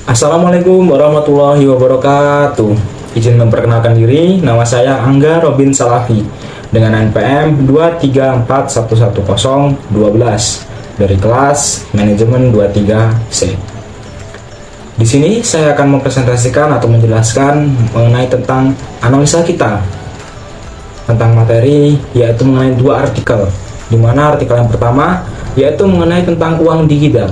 Assalamualaikum warahmatullahi wabarakatuh. Izin memperkenalkan diri, nama saya Angga Robin Salafi dengan NPM 234111012 dari kelas Manajemen 23C. Di sini saya akan mempresentasikan atau menjelaskan mengenai tentang analisa kita tentang materi, yaitu mengenai dua artikel. Di mana artikel yang pertama yaitu mengenai tentang uang digital,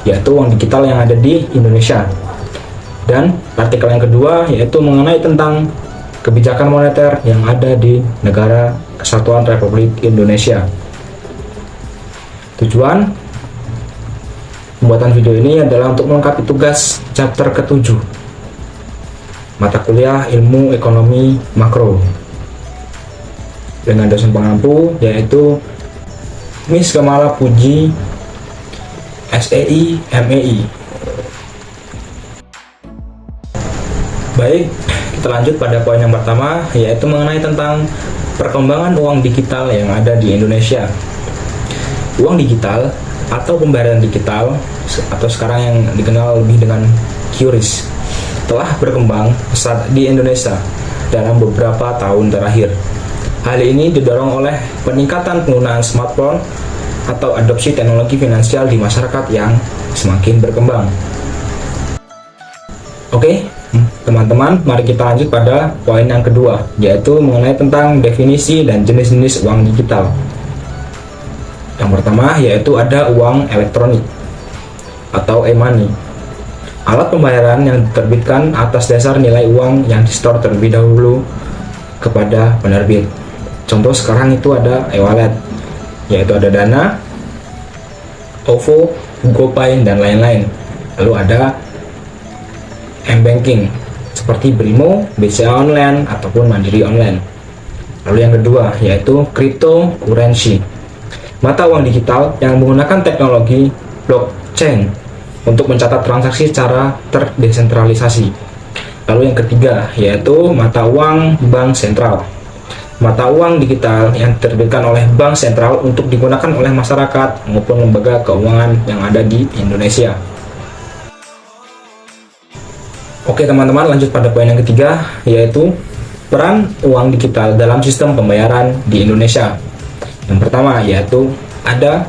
yaitu uang digital yang ada di Indonesia. Dan artikel yang kedua yaitu mengenai tentang kebijakan moneter yang ada di negara Kesatuan Republik Indonesia. Tujuan pembuatan video ini adalah untuk melengkapi tugas chapter ke-7 mata kuliah Ilmu Ekonomi Makro dengan dosen pengampu yaitu Miss Kamala Puji SEI MEI. Baik, kita lanjut pada poin yang pertama, yaitu mengenai tentang perkembangan uang digital yang ada di Indonesia. Uang digital atau pembayaran digital atau sekarang yang dikenal lebih dengan QRIS telah berkembang pesat di Indonesia dalam beberapa tahun terakhir. Hal ini didorong oleh peningkatan penggunaan smartphone atau adopsi teknologi finansial di masyarakat yang semakin berkembang. Oke, teman-teman, mari kita lanjut pada poin yang kedua, yaitu mengenai tentang definisi dan jenis-jenis uang digital. Yang pertama yaitu ada uang elektronik atau e-money, alat pembayaran yang diterbitkan atas dasar nilai uang yang di-store terlebih dahulu kepada penerbit. Contoh sekarang itu ada e-wallet, yaitu ada Dana, OVO, GoPay, dan lain-lain. Lalu ada M-Banking seperti Brimo, BCA Online, ataupun Mandiri Online. Lalu yang kedua yaitu cryptocurrency, mata uang digital yang menggunakan teknologi blockchain untuk mencatat transaksi secara terdesentralisasi. Lalu yang ketiga yaitu mata uang bank sentral, mata uang digital yang diterbitkan oleh bank sentral untuk digunakan oleh masyarakat maupun lembaga keuangan yang ada di Indonesia. Oke teman-teman, lanjut pada poin yang ketiga, yaitu peran uang digital dalam sistem pembayaran di Indonesia. Yang pertama yaitu ada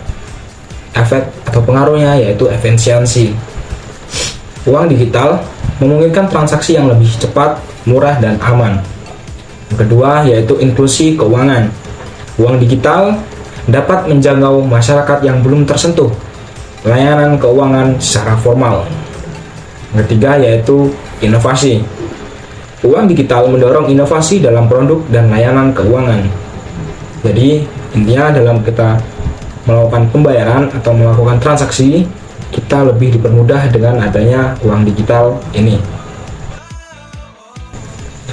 efek atau pengaruhnya, yaitu efisiensi. Uang digital memungkinkan transaksi yang lebih cepat, murah, dan aman. Yang kedua yaitu inklusi keuangan. Uang digital dapat menjangkau masyarakat yang belum tersentuh layanan keuangan secara formal. Yang ketiga yaitu inovasi. Uang digital mendorong inovasi dalam produk dan layanan keuangan. Jadi intinya dalam kita melakukan pembayaran atau melakukan transaksi, kita lebih dipermudah dengan adanya uang digital ini.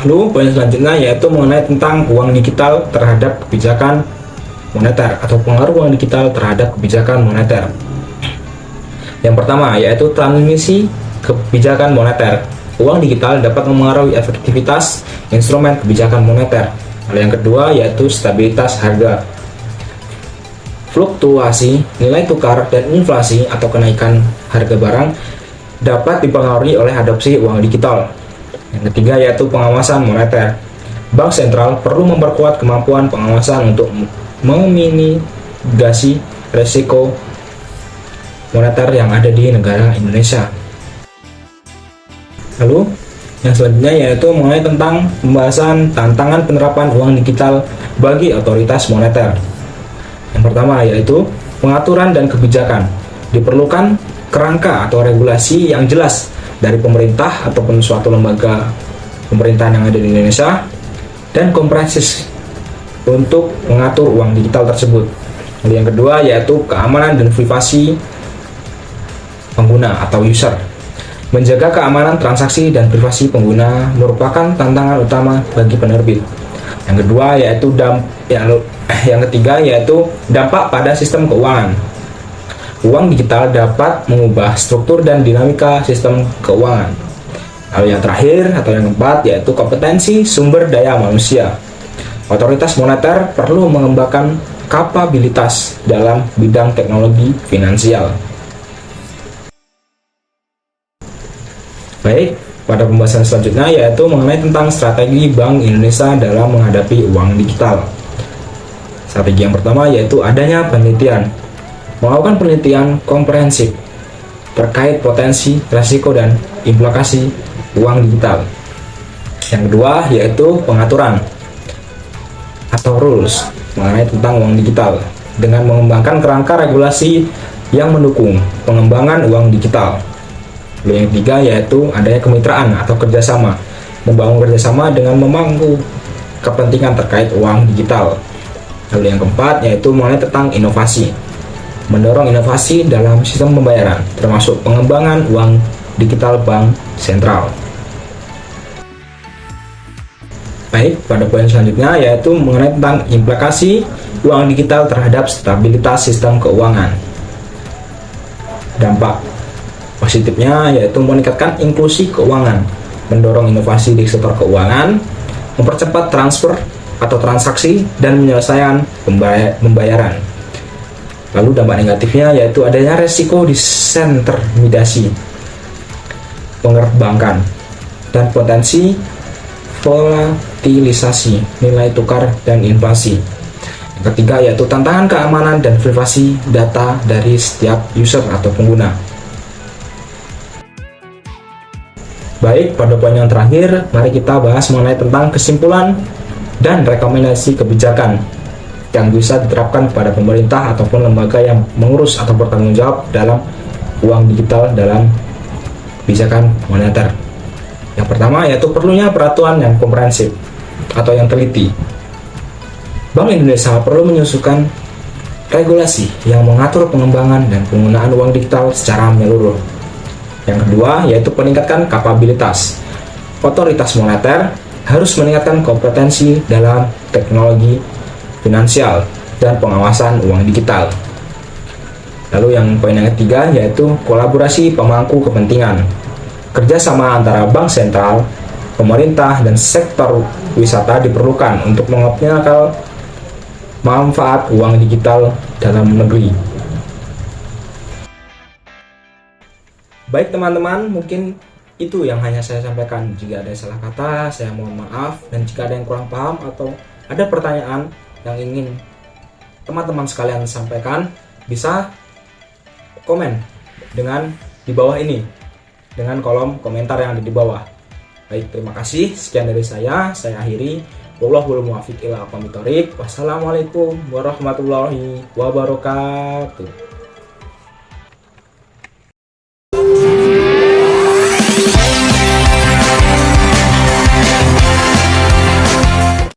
Lalu poin selanjutnya yaitu mengenai tentang uang digital terhadap kebijakan moneter atau pengaruh uang digital terhadap kebijakan moneter. Yang pertama yaitu transmisi kebijakan moneter. Uang digital dapat mempengaruhi efektivitas instrumen kebijakan moneter. Lalu yang kedua yaitu stabilitas harga. Fluktuasi nilai tukar dan inflasi atau kenaikan harga barang dapat dipengaruhi oleh adopsi uang digital. Yang ketiga yaitu pengawasan moneter. Bank sentral perlu memperkuat kemampuan pengawasan untuk memitigasi risiko moneter yang ada di negara Indonesia. Lalu yang selanjutnya yaitu mengenai tentang pembahasan tantangan penerapan uang digital bagi otoritas moneter. Yang pertama yaitu pengaturan dan kebijakan. Diperlukan kerangka atau regulasi yang jelas dari pemerintah ataupun suatu lembaga pemerintahan yang ada di Indonesia dan komprehensif untuk mengatur uang digital tersebut. Lalu yang kedua yaitu keamanan dan privasi pengguna atau user. Menjaga keamanan transaksi dan privasi pengguna merupakan tantangan utama bagi penerbit. Yang kedua yaitu yang ketiga yaitu dampak pada sistem keuangan. Uang digital dapat mengubah struktur dan dinamika sistem keuangan. Lalu yang terakhir atau yang keempat yaitu kompetensi sumber daya manusia. Otoritas moneter perlu mengembangkan kapabilitas dalam bidang teknologi finansial. Baik, pada pembahasan selanjutnya yaitu mengenai tentang strategi Bank Indonesia dalam menghadapi uang digital. Strategi yang pertama yaitu adanya penelitian. Melakukan penelitian komprehensif terkait potensi, risiko, dan implikasi uang digital. Yang kedua yaitu pengaturan atau rules mengenai tentang uang digital dengan mengembangkan kerangka regulasi yang mendukung pengembangan uang digital. Lalu yang ketiga yaitu adanya kemitraan atau kerjasama, membangun kerjasama dengan memangku kepentingan terkait uang digital. Lalu yang keempat yaitu mengenai tentang inovasi, mendorong inovasi dalam sistem pembayaran, termasuk pengembangan uang digital bank sentral. Baik, pada poin selanjutnya yaitu mengenai tentang implikasi uang digital terhadap stabilitas sistem keuangan. Dampak positifnya yaitu meningkatkan inklusi keuangan, mendorong inovasi di sektor keuangan, mempercepat transfer atau transaksi, dan penyelesaian pembayaran. Lalu dampak negatifnya yaitu adanya resiko disintermediasi perbankan dan potensi volatilisasi nilai tukar dan inflasi. Yang ketiga yaitu tantangan keamanan dan privasi data dari setiap user atau pengguna. Baik, pada poin yang terakhir, mari kita bahas mengenai tentang kesimpulan dan rekomendasi kebijakan yang bisa diterapkan kepada pemerintah ataupun lembaga yang mengurus atau bertanggung jawab dalam uang digital dalam kebijakan moneter. Yang pertama yaitu perlunya peraturan yang komprehensif atau yang teliti. Bank Indonesia perlu menyusun regulasi yang mengatur pengembangan dan penggunaan uang digital secara menyeluruh. Yang kedua yaitu peningkatkan kapabilitas. Otoritas moneter harus meningkatkan kompetensi dalam teknologi finansial dan pengawasan uang digital. Lalu yang poin yang ketiga yaitu kolaborasi pemangku kepentingan. Kerjasama antara bank sentral, pemerintah, dan sektor wisata diperlukan untuk mengoptimalkan manfaat uang digital dalam negeri. Baik teman-teman, mungkin itu yang hanya saya sampaikan. Jika ada salah kata, saya mohon maaf. Dan jika ada yang kurang paham atau ada pertanyaan yang ingin teman-teman sekalian sampaikan, bisa komen dengan di bawah ini, dengan kolom komentar yang ada di bawah. Baik, terima kasih. Sekian dari saya akhiri. Wallahul muwaffiq ila aqwamit thoriq. Wassalamualaikum warahmatullahi wabarakatuh.